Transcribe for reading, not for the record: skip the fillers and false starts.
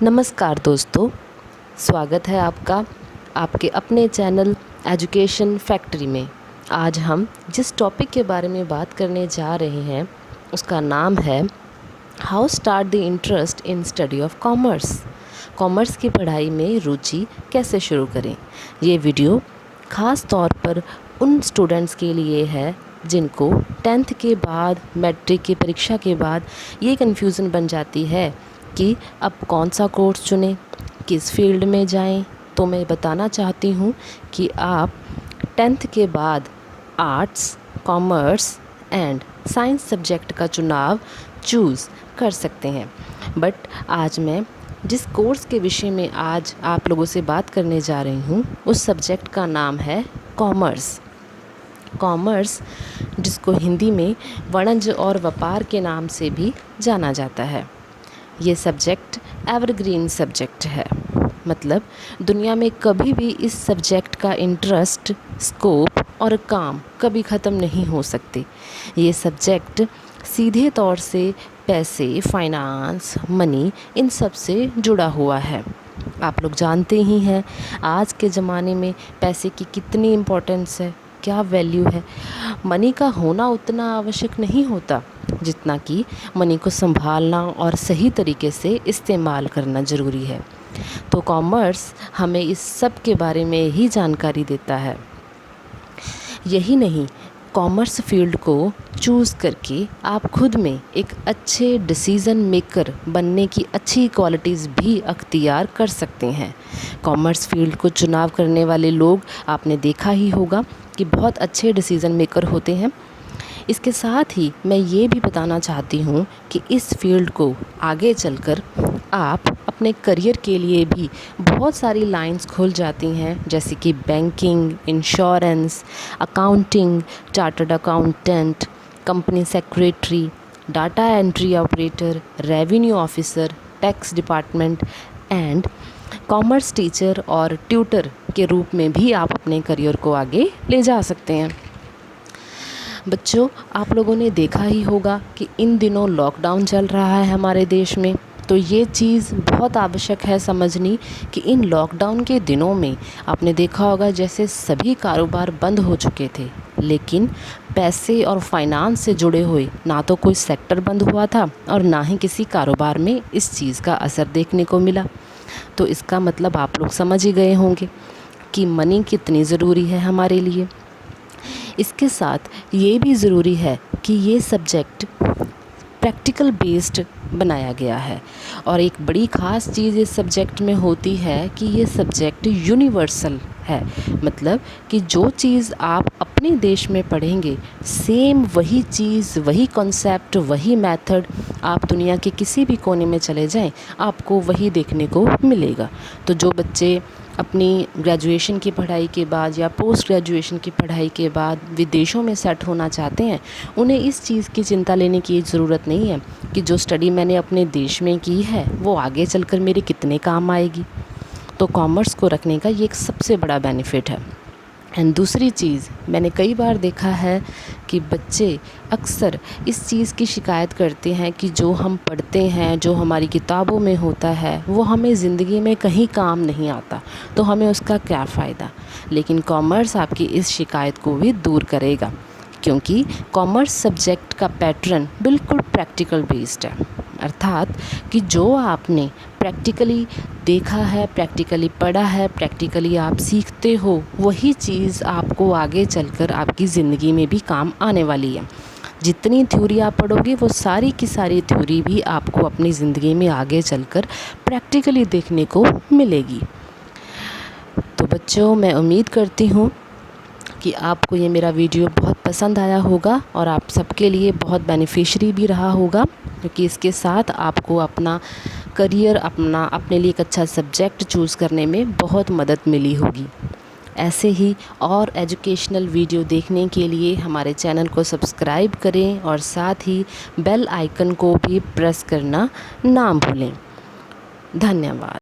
नमस्कार दोस्तों, स्वागत है आपका आपके अपने चैनल एजुकेशन फैक्ट्री में। आज हम जिस टॉपिक के बारे में बात करने जा रहे हैं उसका नाम है how start the interest in study of commerce. Commerce की पढ़ाई में रुचि कैसे शुरू करें। ये वीडियो ख़ास तौर पर उन स्टूडेंट्स के लिए है जिनको 10th के बाद मैट्रिक की परीक्षा के बाद ये कन्फ्यूज़न बन जाती है कि अब कौन सा कोर्स चुनें, किस फील्ड में जाएं। तो मैं बताना चाहती हूँ कि आप 10th के बाद arts, commerce and science subject का चुनाव चूज़ कर सकते हैं। बट आज मैं जिस कोर्स के विषय में आज आप लोगों से बात करने जा रही हूँ उस सब्जेक्ट का नाम है कॉमर्स। कॉमर्स जिसको हिंदी में वाणिज्य और व्यापार के नाम से भी जाना जाता है। ये सब्जेक्ट एवरग्रीन सब्जेक्ट है, मतलब दुनिया में कभी भी इस सब्जेक्ट का इंटरेस्ट, स्कोप और काम कभी ख़त्म नहीं हो सकते। ये सब्जेक्ट सीधे तौर से पैसे, फाइनेंस, मनी इन सब से जुड़ा हुआ है। आप लोग जानते ही हैं आज के ज़माने में पैसे की कितनी इम्पोर्टेंस है, क्या वैल्यू है। मनी का होना उतना आवश्यक नहीं होता जितना कि मनी को संभालना और सही तरीके से इस्तेमाल करना ज़रूरी है। तो कॉमर्स हमें इस सब के बारे में ही जानकारी देता है। यही नहीं, कॉमर्स फील्ड को चूज़ करके आप खुद में एक अच्छे डिसीज़न मेकर बनने की अच्छी क्वालिटीज़ भी अख्तियार कर सकते हैं। कॉमर्स फील्ड को चुनाव करने वाले लोग आपने देखा ही होगा कि बहुत अच्छे डिसीज़न मेकर होते हैं। इसके साथ ही मैं ये भी बताना चाहती हूँ कि इस फील्ड को आगे चलकर आप अपने करियर के लिए भी बहुत सारी लाइंस खुल जाती हैं, जैसे कि banking, insurance, accounting, chartered accountant, company secretary, data entry operator, revenue officer, tax department and commerce teacher और ट्यूटर के रूप में भी आप अपने करियर को आगे ले जा सकते हैं। बच्चों, आप लोगों ने देखा ही होगा कि इन दिनों लॉकडाउन चल रहा है हमारे देश में। तो ये चीज़ बहुत आवश्यक है समझनी कि इन लॉकडाउन के दिनों में आपने देखा होगा जैसे सभी कारोबार बंद हो चुके थे, लेकिन पैसे और फाइनेंस से जुड़े हुए ना तो कोई सेक्टर बंद हुआ था और ना ही किसी कारोबार में इस चीज़ का असर देखने को मिला। तो इसका मतलब आप लोग समझ ही गए होंगे कि मनी कितनी ज़रूरी है हमारे लिए। इसके साथ ये भी ज़रूरी है कि ये सब्जेक्ट प्रैक्टिकल बेस्ड बनाया गया है और एक बड़ी ख़ास चीज़ इस सब्जेक्ट में होती है कि ये सब्जेक्ट यूनिवर्सल है। मतलब कि जो चीज़ आप अपने देश में पढ़ेंगे सेम वही चीज़, वही कॉन्सेप्ट, वही मेथड आप दुनिया के किसी भी कोने में चले जाएं आपको वही देखने को मिलेगा। तो जो बच्चे अपनी ग्रेजुएशन की पढ़ाई के बाद या पोस्ट ग्रेजुएशन की पढ़ाई के बाद विदेशों में सेट होना चाहते हैं, उन्हें इस चीज़ की चिंता लेने की ज़रूरत नहीं है कि जो स्टडी मैंने अपने देश में की है वो आगे चलकर मेरे कितने काम आएगी। तो कॉमर्स को रखने का ये एक सबसे बड़ा बेनिफिट है। एंड दूसरी चीज़, मैंने कई बार देखा है कि बच्चे अक्सर इस चीज़ की शिकायत करते हैं कि जो हम पढ़ते हैं, जो हमारी किताबों में होता है वो हमें ज़िंदगी में कहीं काम नहीं आता, तो हमें उसका क्या फ़ायदा। लेकिन कॉमर्स आपकी इस शिकायत को भी दूर करेगा, क्योंकि कॉमर्स सब्जेक्ट का पैटर्न बिल्कुल प्रैक्टिकल बेस्ड है। अर्थात कि जो आपने प्रैक्टिकली देखा है, प्रैक्टिकली पढ़ा है, प्रैक्टिकली आप सीखते हो, वही चीज़ आपको आगे चलकर आपकी ज़िंदगी में भी काम आने वाली है। जितनी थ्योरी आप पढ़ोगे वो सारी की सारी थ्योरी भी आपको अपनी ज़िंदगी में आगे चलकर प्रैक्टिकली देखने को मिलेगी। तो बच्चों, मैं उम्मीद करती हूँ कि आपको ये मेरा वीडियो बहुत पसंद आया होगा और आप सबके लिए बहुत बेनिफिशियरी भी रहा होगा, क्योंकि इसके साथ आपको अपना करियर, अपने लिए एक अच्छा सब्जेक्ट चूज़ करने में बहुत मदद मिली होगी। ऐसे ही और एजुकेशनल वीडियो देखने के लिए हमारे चैनल को सब्सक्राइब करें और साथ ही बेल आइकन को भी प्रेस करना ना भूलें। धन्यवाद।